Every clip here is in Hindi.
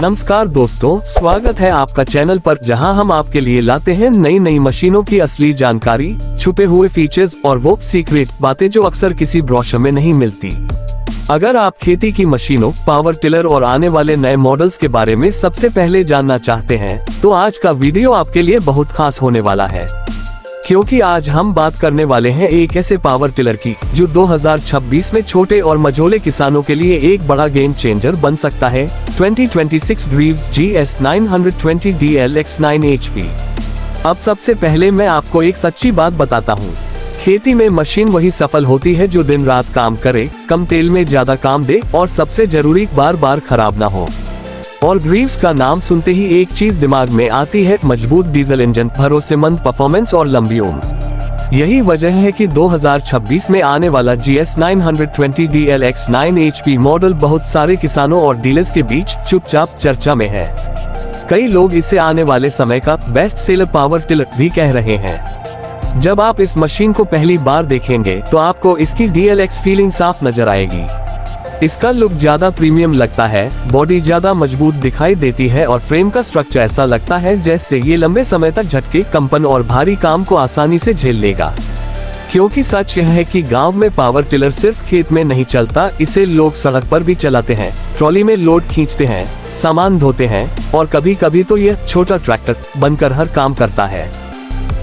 नमस्कार दोस्तों, स्वागत है आपका चैनल पर, जहां हम आपके लिए लाते हैं नई नई मशीनों की असली जानकारी, छुपे हुए फीचर्स और वो सीक्रेट बातें जो अक्सर किसी ब्रोशर में नहीं मिलती। अगर आप खेती की मशीनों, पावर टिलर और आने वाले नए मॉडल्स के बारे में सबसे पहले जानना चाहते हैं, तो आज का वीडियो आपके लिए बहुत खास होने वाला है, क्योंकि आज हम बात करने वाले हैं एक ऐसे पावर टिलर की जो 2026 में छोटे और मझोले किसानों के लिए एक बड़ा गेम चेंजर बन सकता है। 2026 ग्रीव्स GS 920 DLX9 HP। अब सबसे पहले मैं आपको एक सच्ची बात बताता हूँ। खेती में मशीन वही सफल होती है जो दिन रात काम करे, कम तेल में ज्यादा काम दे और सबसे जरूरी बार बार खराब ना हो। और ग्रीव्स का नाम सुनते ही एक चीज दिमाग में आती है, मजबूत डीजल इंजन, भरोसेमंद परफॉर्मेंस और लंबी उम्र। यही वजह है कि 2026 में आने वाला GS 920 DLX9 HP मॉडल बहुत सारे किसानों और डीलर्स के बीच चुपचाप चर्चा में है। कई लोग इसे आने वाले समय का बेस्ट सेलर पावर टिलर भी कह रहे हैं। जब आप इस मशीन को पहली बार देखेंगे तो आपको इसकी DLX फीलिंग साफ नजर आएगी। इसका लुक ज्यादा प्रीमियम लगता है, बॉडी ज्यादा मजबूत दिखाई देती है और फ्रेम का स्ट्रक्चर ऐसा लगता है जैसे ये लंबे समय तक झटके, कंपन और भारी काम को आसानी से झेल लेगा। क्योंकि सच यह है कि गांव में पावर टिलर सिर्फ खेत में नहीं चलता, इसे लोग सड़क पर भी चलाते हैं, ट्रॉली में लोड खींचते हैं, सामान धोते हैं और कभी कभी तो यह छोटा ट्रैक्टर बनकर हर काम करता है।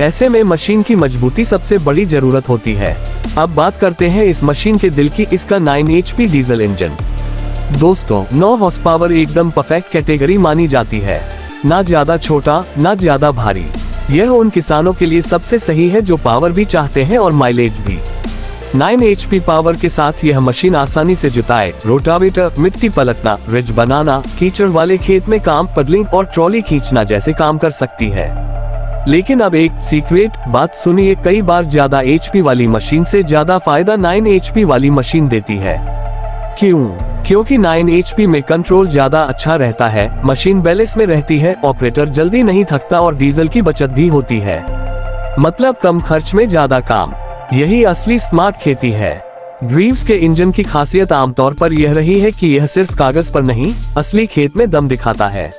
ऐसे में मशीन की मजबूती सबसे बड़ी जरूरत होती है। अब बात करते हैं इस मशीन के दिल की, इसका 9 HP डीजल इंजन। दोस्तों, 9 हॉर्स पावर एकदम परफेक्ट कैटेगरी मानी जाती है, ना ज्यादा छोटा ना ज्यादा भारी। यह उन किसानों के लिए सबसे सही है जो पावर भी चाहते हैं और माइलेज भी। 9 HP पावर के साथ यह मशीन आसानी से जुताई, रोटावेटर, मिट्टी पलटना, रिज बनाना, कीचड़ वाले खेत में काम, पडलिंग और ट्रॉली खींचना जैसे काम कर सकती है। लेकिन अब एक सीक्रेट बात सुनिए, कई बार ज्यादा HP वाली मशीन से ज्यादा फायदा 9 HP वाली मशीन देती है। क्यों? क्योंकि 9 HP में कंट्रोल ज्यादा अच्छा रहता है, मशीन बैलेंस में रहती है, ऑपरेटर जल्दी नहीं थकता और डीजल की बचत भी होती है। मतलब कम खर्च में ज्यादा काम। यही असली स्मार्ट खेती है। ग्रीव्स के इंजन की खासियत आमतौर पर यह रही है कि यह सिर्फ कागज पर नहीं, असली खेत में दम दिखाता है।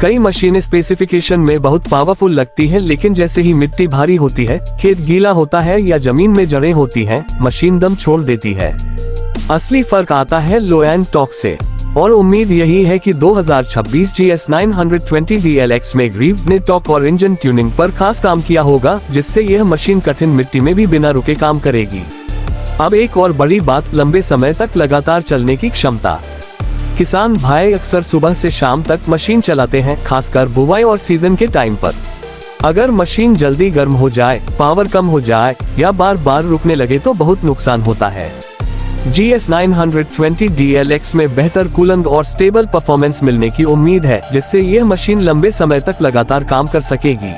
कई मशीनें स्पेसिफिकेशन में बहुत पावरफुल लगती हैं, लेकिन जैसे ही मिट्टी भारी होती है, खेत गीला होता है या जमीन में जड़ें होती हैं, मशीन दम छोड़ देती है। असली फर्क आता है लो एंड टॉर्क से। और उम्मीद यही है कि 2026 GS 920 DLX में ग्रीव्स ने टॉर्क और इंजन ट्यूनिंग पर खास काम किया होगा, जिससे यह मशीन कठिन मिट्टी में भी बिना रुके काम करेगी। अब एक और बड़ी बात, लंबे समय तक लगातार चलने की क्षमता। किसान भाई अक्सर सुबह से शाम तक मशीन चलाते हैं, खासकर बुवाई और सीजन के टाइम पर। अगर मशीन जल्दी गर्म हो जाए, पावर कम हो जाए या बार बार रुकने लगे तो बहुत नुकसान होता है। GS 920 DLX में बेहतर कूलिंग और स्टेबल परफॉर्मेंस मिलने की उम्मीद है, जिससे यह मशीन लंबे समय तक लगातार काम कर सकेगी।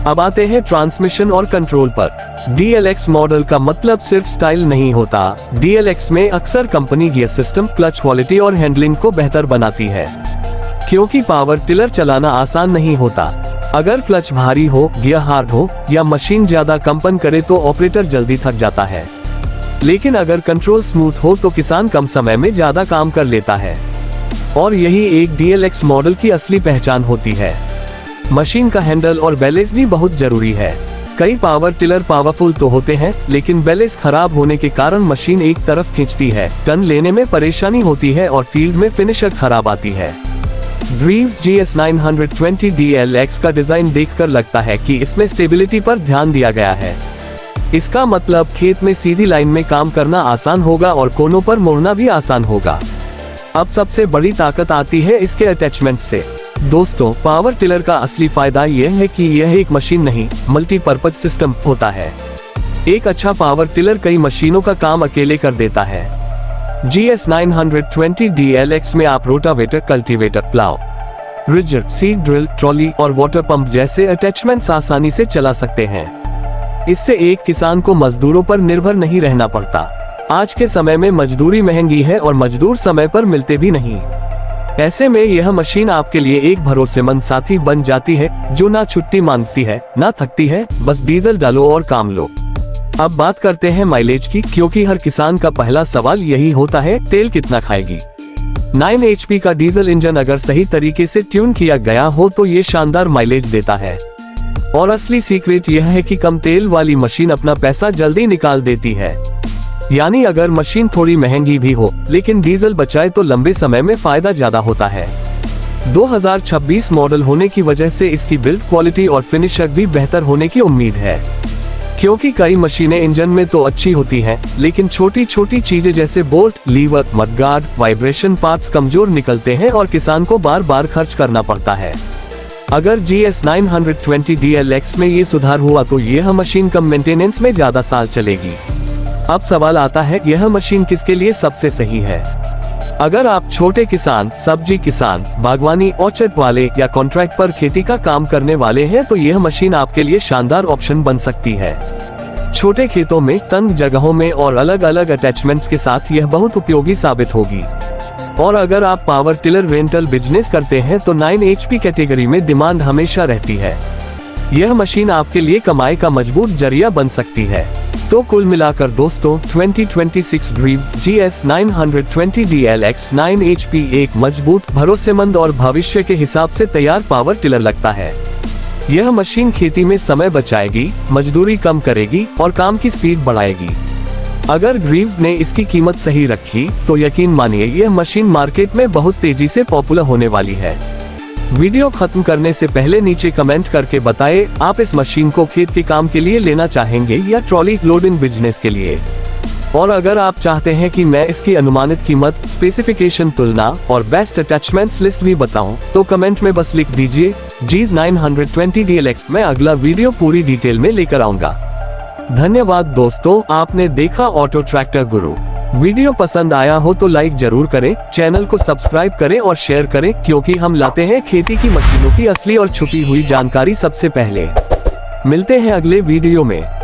अब आते हैं ट्रांसमिशन और कंट्रोल पर। DLX मॉडल का मतलब सिर्फ स्टाइल नहीं होता। DLX में अक्सर company gear system, clutch quality और हैंडलिंग को बेहतर बनाती है, क्योंकि पावर टिलर चलाना आसान नहीं होता। अगर क्लच भारी हो, गियर हार्ड हो या मशीन ज्यादा कंपन करे तो ऑपरेटर जल्दी थक जाता है। लेकिन अगर कंट्रोल स्मूथ हो तो किसान कम समय में ज्यादा काम कर लेता है। और यही एक DLX मॉडल की असली पहचान होती है। मशीन का हैंडल और बैलेंस भी बहुत जरूरी है। कई पावर टिलर पावरफुल तो होते हैं, लेकिन बैलेंस खराब होने के कारण मशीन एक तरफ खींचती है, टर्न लेने में परेशानी होती है और फील्ड में फिनिशर खराब आती है। ग्रीव्स GS 920 DLX का डिजाइन देखकर लगता है कि इसमें स्टेबिलिटी पर ध्यान दिया गया है। इसका मतलब खेत में सीधी लाइन में काम करना आसान होगा और कोनों पर मोड़ना भी आसान होगा। अब सबसे बड़ी ताकत आती है इसके अटैचमेंट से। दोस्तों, पावर टिलर का असली फायदा यह है कि यह एक मशीन नहीं, मल्टीपर्पज सिस्टम होता है। एक अच्छा पावर टिलर कई मशीनों का काम अकेले कर देता है। GS 920 DLX में आप rotavator, cultivator, plough, ridger, seed drill, trolley और वाटर पंप जैसे अटैचमेंट्स आसानी से चला सकते हैं। इससे एक किसान को मजदूरों पर निर्भर नहीं रहना पड़ता। आज के समय में मजदूरी महंगी है और मजदूर समय पर मिलते भी नहीं। ऐसे में यह मशीन आपके लिए एक भरोसेमंद साथी बन जाती है, जो ना छुट्टी मांगती है ना थकती है, बस डीजल डालो और काम लो। अब बात करते हैं माइलेज की, क्योंकि हर किसान का पहला सवाल यही होता है, तेल कितना खाएगी। 9 HP का डीजल इंजन अगर सही तरीके से ट्यून किया गया हो तो ये शानदार माइलेज देता है। और असली सीक्रेट यह है कि कम तेल वाली मशीन अपना पैसा जल्दी निकाल देती है। यानी अगर मशीन थोड़ी महंगी भी हो लेकिन डीजल बचाए तो लंबे समय में फायदा ज्यादा होता है। 2026 मॉडल होने की वजह से इसकी बिल्ड क्वालिटी और फिनिशर भी बेहतर होने की उम्मीद है, क्योंकि कई मशीनें इंजन में तो अच्छी होती हैं, लेकिन छोटी छोटी चीजें जैसे bolt, lever, mudguard, vibration parts कमजोर निकलते हैं और किसान को बार बार खर्च करना पड़ता है। अगर GS 920 DLX में ये सुधार हुआ तो यह मशीन कम मेंटेनेंस में ज्यादा साल चलेगी। अब सवाल आता है, यह मशीन किसके लिए सबसे सही है? अगर आप छोटे किसान, सब्जी किसान, बागवानी, ऑर्चर्ड वाले या कॉन्ट्रैक्ट पर खेती का काम करने वाले हैं तो यह मशीन आपके लिए शानदार ऑप्शन बन सकती है। छोटे खेतों में, तंग जगहों में और अलग अलग अटैचमेंट्स के साथ यह बहुत उपयोगी साबित होगी। और अगर आप पावर टिलर रेंटल बिजनेस करते हैं तो 9 HP कैटेगरी में डिमांड हमेशा रहती है। यह मशीन आपके लिए कमाई का मजबूत जरिया बन सकती है। तो कुल मिलाकर दोस्तों, 2026 ग्रीव्स GS 920 DLX 9 HP एक मजबूत, भरोसेमंद और भविष्य के हिसाब से तैयार पावर टिलर लगता है। यह मशीन खेती में समय बचाएगी, मजदूरी कम करेगी और काम की स्पीड बढ़ाएगी। अगर ग्रीव्स ने इसकी कीमत सही रखी तो यकीन मानिए यह मशीन मार्केट में बहुत तेजी से पॉपुलर होने वाली है। वीडियो खत्म करने से पहले नीचे कमेंट करके बताएं आप इस मशीन को खेत के काम के लिए लेना चाहेंगे या ट्रॉली लोडिंग बिजनेस के लिए। और अगर आप चाहते हैं कि मैं इसकी अनुमानित कीमत, स्पेसिफिकेशन, तुलना और बेस्ट अटैचमेंट्स लिस्ट भी बताऊं, तो कमेंट में बस लिख दीजिए GS 920 DLX। मैं अगला वीडियो पूरी डिटेल में लेकर आऊंगा। धन्यवाद दोस्तों, आपने देखा ऑटो ट्रैक्टर गुरु। वीडियो पसंद आया हो तो लाइक जरूर करें, चैनल को सब्सक्राइब करें और शेयर करें, क्योंकि हम लाते हैं खेती की मशीनों की असली और छुपी हुई जानकारी सबसे पहले। मिलते हैं अगले वीडियो में।